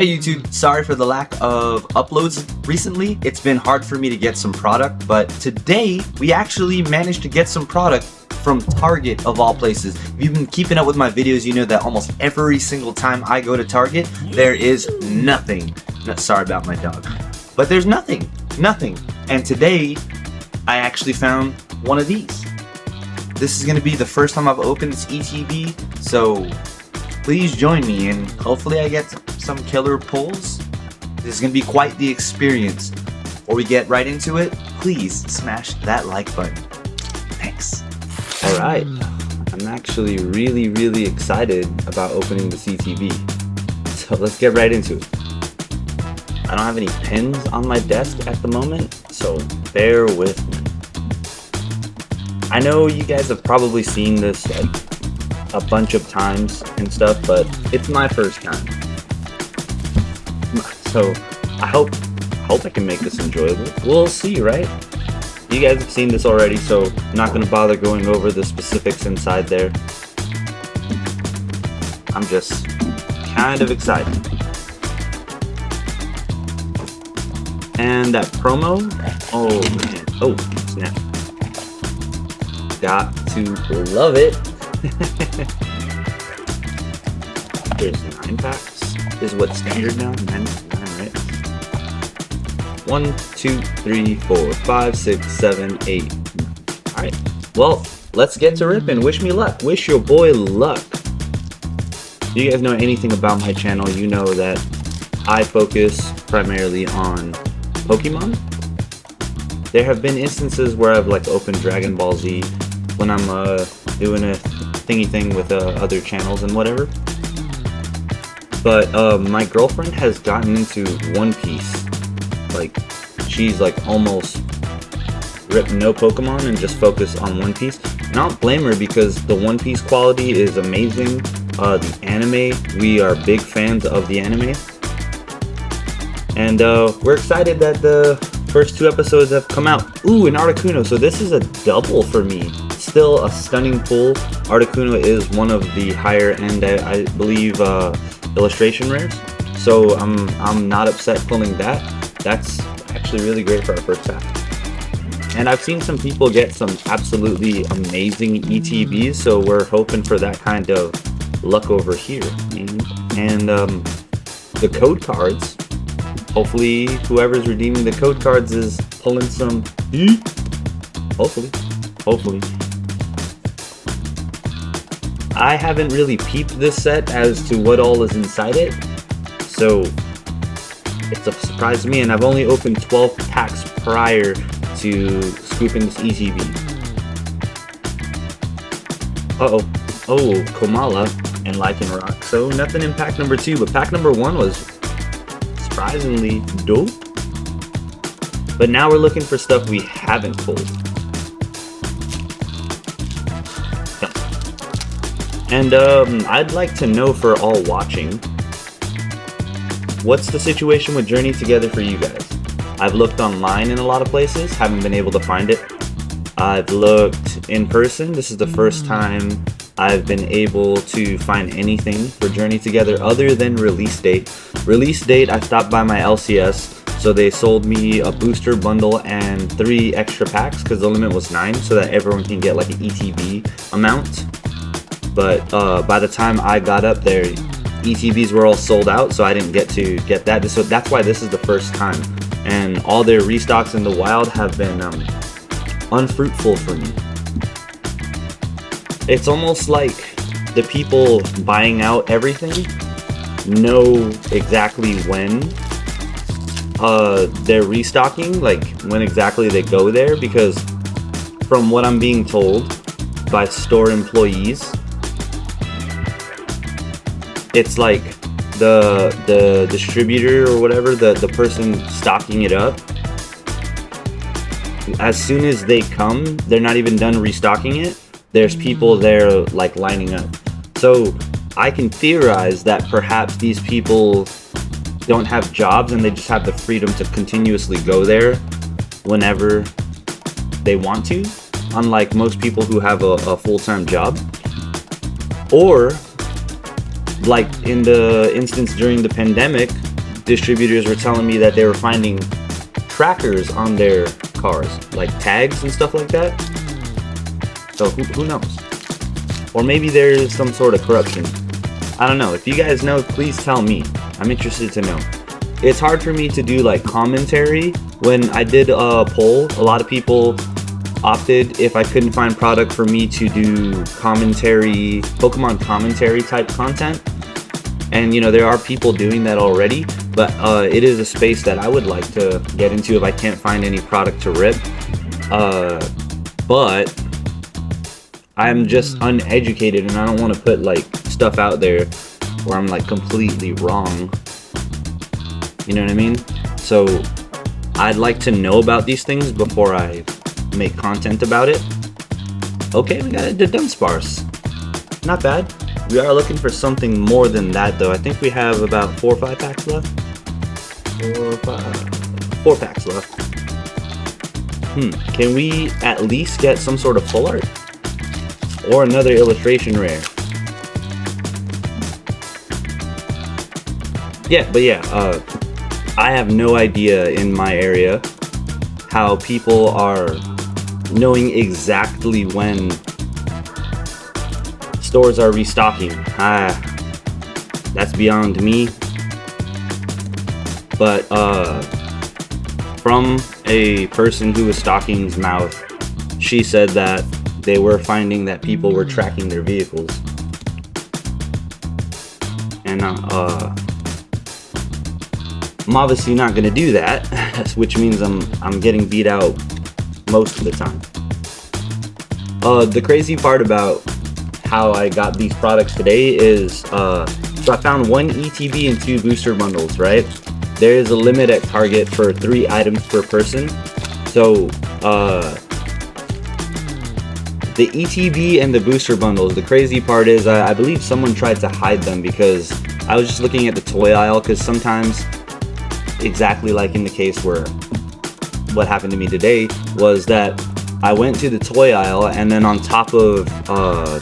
Hey YouTube, sorry for the lack of uploads recently. It's been hard for me to get some product, but today we actually managed to get some product from Target of all places. If you've been keeping up with my videos, you know that almost every single time I go to Target, there is nothing. No, sorry about my dog. But there's nothing. And today, I actually found one of these. This is gonna be the first time I've opened this ETB, so please join me and hopefully I get some killer pulls. This is gonna be quite the experience. Before we get right into it, please smash that like button. Thanks. Alright, I'm actually really excited about opening the ETB. So let's get right into it. I don't have any pins on my desk at the moment, so bear with me. I know you guys have probably seen this like a bunch of times and stuff, but it's my first time. So I hope I can make this enjoyable. We'll see, right? You guys have seen this already, so I'm not going to bother going over the specifics inside there. I'm just kind of excited. And that promo, oh man, oh snap. Got to love it. There's 9 packs. This is what standard now? 9, right? 1, 2, 3, 4, 5, 6, 7, 8. Alright. Well, let's get to ripping. Wish me luck. Wish your boy luck. If you guys know anything about my channel, you know that I focus primarily on Pokemon. There have been instances where I've like opened Dragon Ball Z when I'm doing a thingy thing with other channels and whatever. But my girlfriend has gotten into One Piece. Like, she's like almost ripped no Pokemon and just focus on One Piece. And I don't blame her because the One Piece quality is amazing. The anime, we are big fans of the anime. And we're excited that the first 2 episodes have come out. Ooh, an Articuno, so this is a double for me. Still a stunning pull. Articuno is one of the higher end, I believe, illustration rares. So I'm not upset pulling that. That's actually really great for our first pack. And I've seen some people get some absolutely amazing ETBs, so we're hoping for that kind of luck over here. And the code cards, hopefully whoever's redeeming the code cards is pulling some heat. Hopefully. I haven't really peeped this set as to what all is inside it, so it's a surprise to me, and I've only opened 12 packs prior to scooping this ETB. Oh, Komala and Lycanroc. So nothing in pack number 2, but pack number 1 was surprisingly dope. But now we're looking for stuff we haven't pulled. And I'd like to know for all watching, what's the situation with Journey Together for you guys? I've looked online in a lot of places, haven't been able to find it. I've looked in person. This is the first time I've been able to find anything for Journey Together other than release date. Release date, I stopped by my LCS, so they sold me a booster bundle and 3 extra packs because the limit was 9, so that everyone can get like an ETB amount. But by the time I got up there, ETBs were all sold out, so I didn't get to get that. So that's why this is the first time. And all their restocks in the wild have been unfruitful for me. It's almost like the people buying out everything know exactly when they're restocking, like when exactly they go there, because from what I'm being told by store employees, it's like the distributor or whatever, the person stocking it up, as soon as they come, they're not even done restocking it, there's people there like lining up. So I can theorize that perhaps these people don't have jobs and they just have the freedom to continuously go there whenever they want to, unlike most people who have a full-time job. Or like in the instance during the pandemic, distributors were telling me that they were finding trackers on their cars, like tags and stuff like that. So who knows? Or maybe there's some sort of corruption. I don't know. If you guys know, please tell me. I'm interested to know. It's hard for me to do like commentary. When I did a poll, a lot of people opted if I couldn't find product for me to do commentary, Pokemon commentary type content. And you know, there are people doing that already, but it is a space that I would like to get into if I can't find any product to rip. But I'm just uneducated and I don't want to put like stuff out there where I'm like completely wrong. You know what I mean? So I'd like to know about these things before I make content about it. Okay, we got a Dunsparce. Not bad. We are looking for something more than that though. I think we have about 4 or 5 packs left. 4 packs left. Can we at least get some sort of full art? Or another illustration rare? I have no idea in my area how people are knowing exactly when stores are restocking. That's beyond me. But from a person who was stocking's mouth, she said that they were finding that people were tracking their vehicles. And I'm obviously not gonna do that, which means I'm getting beat out most of the time. The crazy part about how I got these products today is so I found 1 ETB and 2 booster bundles, right? There is a limit at Target for 3 items per person. So the ETB and the booster bundles, the crazy part is I believe someone tried to hide them because I was just looking at the toy aisle, because sometimes, exactly like in the case where what happened to me today, was that I went to the toy aisle and then on top of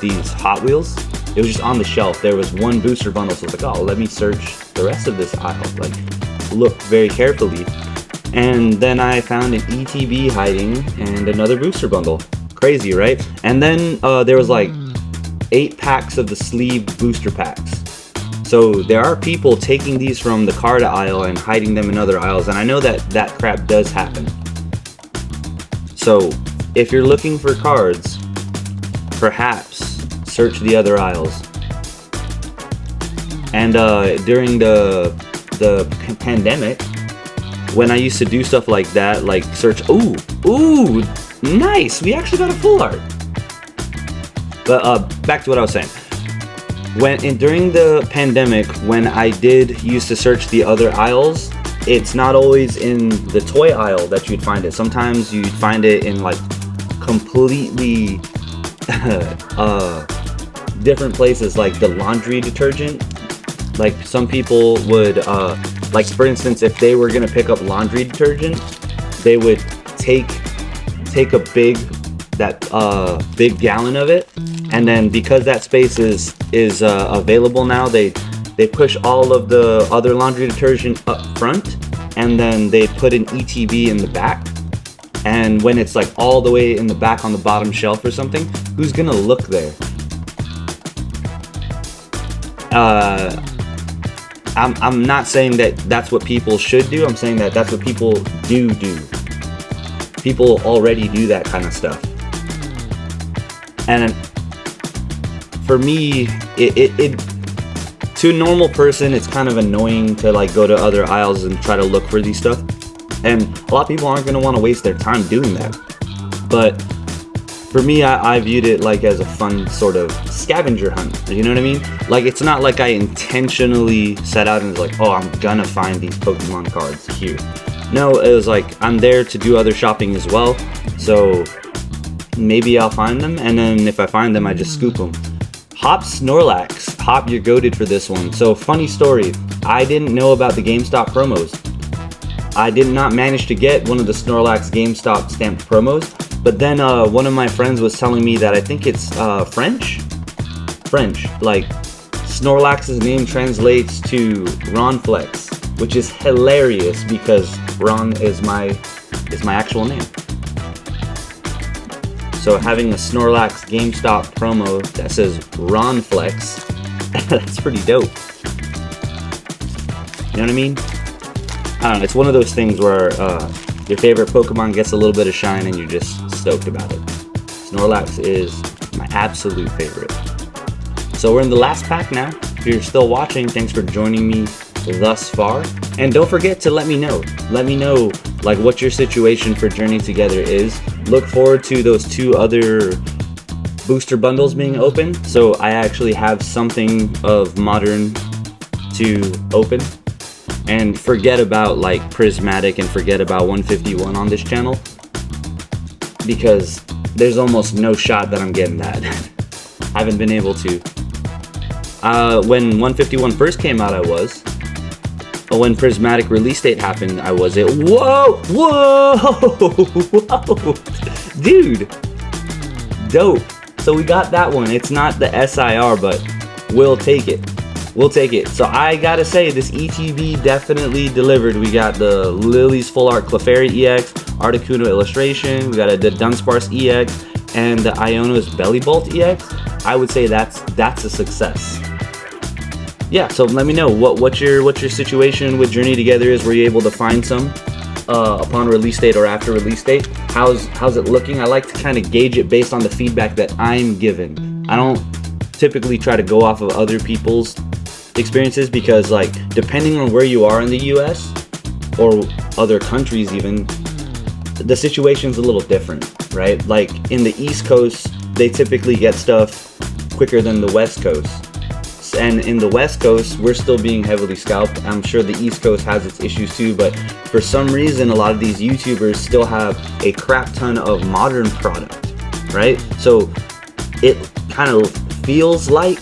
these Hot Wheels, it was just on the shelf, there was 1 booster bundle. So I was like, oh, let me search the rest of this aisle, like look very carefully. And then I found an ETB hiding and another booster bundle. Crazy, right? And then there was like 8 packs of the sleeved booster packs. So there are people taking these from the card aisle and hiding them in other aisles, and I know that that crap does happen. So if you're looking for cards, perhaps search the other aisles. And during the pandemic, when I used to do stuff like that, like search, ooh, nice, we actually got a full art. But back to what I was saying. During the pandemic, when I did used to search the other aisles, it's not always in the toy aisle that you'd find it. Sometimes you'd find it in like completely different places, like the laundry detergent. Like some people would, like for instance, if they were gonna pick up laundry detergent, they would take a big gallon of it, and then because that space is available now, they push all of the other laundry detergent up front, and then they put an ETB in the back. And when it's like all the way in the back on the bottom shelf or something, who's gonna look there? I'm not saying that that's what people should do. I'm saying that that's what people do. People already do that kind of stuff. And for me, it to a normal person, it's kind of annoying to like go to other aisles and try to look for these stuff. And a lot of people aren't going to want to waste their time doing that. But for me, I viewed it like as a fun sort of scavenger hunt. You know what I mean? Like, it's not like I intentionally set out and was like, oh, I'm gonna find these Pokemon cards here. No, it was like, I'm there to do other shopping as well. So maybe I'll find them, and then if I find them, I just scoop them. Hop Snorlax. Hop, you're goated for this one. So, funny story. I didn't know about the GameStop promos. I did not manage to get one of the Snorlax GameStop stamped promos, but then one of my friends was telling me that I think it's French, like Snorlax's name translates to Ronflex, which is hilarious because Ron is my actual name. So having a Snorlax GameStop promo that says Ron Flex, that's pretty dope. You know what I mean? I don't know, it's one of those things where your favorite Pokemon gets a little bit of shine and you're just stoked about it. Snorlax is my absolute favorite. So we're in the last pack now. If you're still watching, thanks for joining me thus far. And don't forget to let me know. Let me know like what your situation for Journey Together is. Look forward to those 2 other booster bundles being open. So I actually have something of modern to open. And forget about like Prismatic and forget about 151 on this channel, because there's almost no shot that I'm getting that. Haven't been able to. When 151 first came out, I was. When Prismatic release date happened, I was it. Whoa! Whoa! Whoa! Dude! Dope. So we got that one. It's not the SIR, but we'll take it. We'll take it. So I gotta say, this ETB definitely delivered. We got the Lily's Full Art Clefairy EX, Articuno illustration, we got the Dunsparce EX, and the Iono's Belly Bolt EX. I would say that's a success. Yeah, so let me know what your situation with Journey Together is. Were you able to find some upon release date or after release date? How's it looking? I like to kind of gauge it based on the feedback that I'm given. I don't typically try to go off of other people's experiences, because like depending on where you are in the US or other countries even, the situation's a little different, right? Like in the East Coast, they typically get stuff quicker than the West Coast. And in the West Coast, we're still being heavily scalped. I'm sure the East Coast has its issues too, but for some reason, a lot of these YouTubers still have a crap ton of modern product, right? So it kind of feels like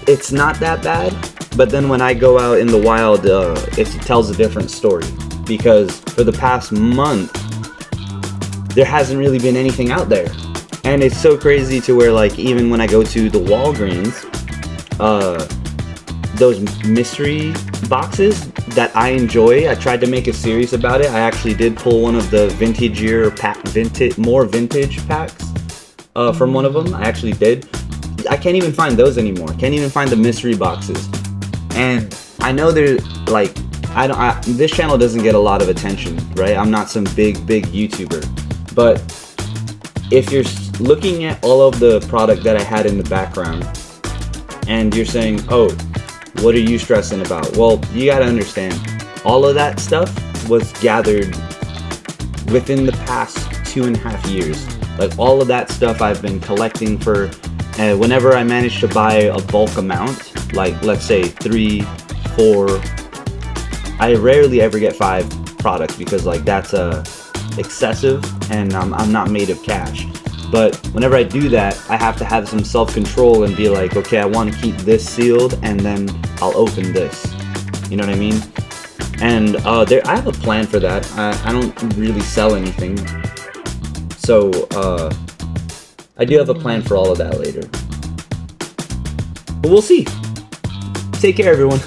it's not that bad, but then when I go out in the wild, it tells a different story, because for the past month, there hasn't really been anything out there. And it's so crazy to where like even when I go to the Walgreens, those mystery boxes that I enjoy, I tried to make a series about it. I actually did pull one of the more vintage packs from one of them. I actually did. I can't even find those anymore. Can't even find the mystery boxes. And I know there's like, this channel doesn't get a lot of attention, right? I'm not some big YouTuber, but if you're looking at all of the product that I had in the background and you're saying, oh, what are you stressing about? Well, you gotta understand, all of that stuff was gathered within the past 2.5 years. Like all of that stuff I've been collecting for, whenever I manage to buy a bulk amount, like let's say 3, 4, I rarely ever get 5 products, because like that's excessive and I'm not made of cash. But whenever I do that, I have to have some self-control and be like, okay, I want to keep this sealed and then I'll open this. You know what I mean? And I have a plan for that. I don't really sell anything. So I do have a plan for all of that later. But we'll see. Take care, everyone.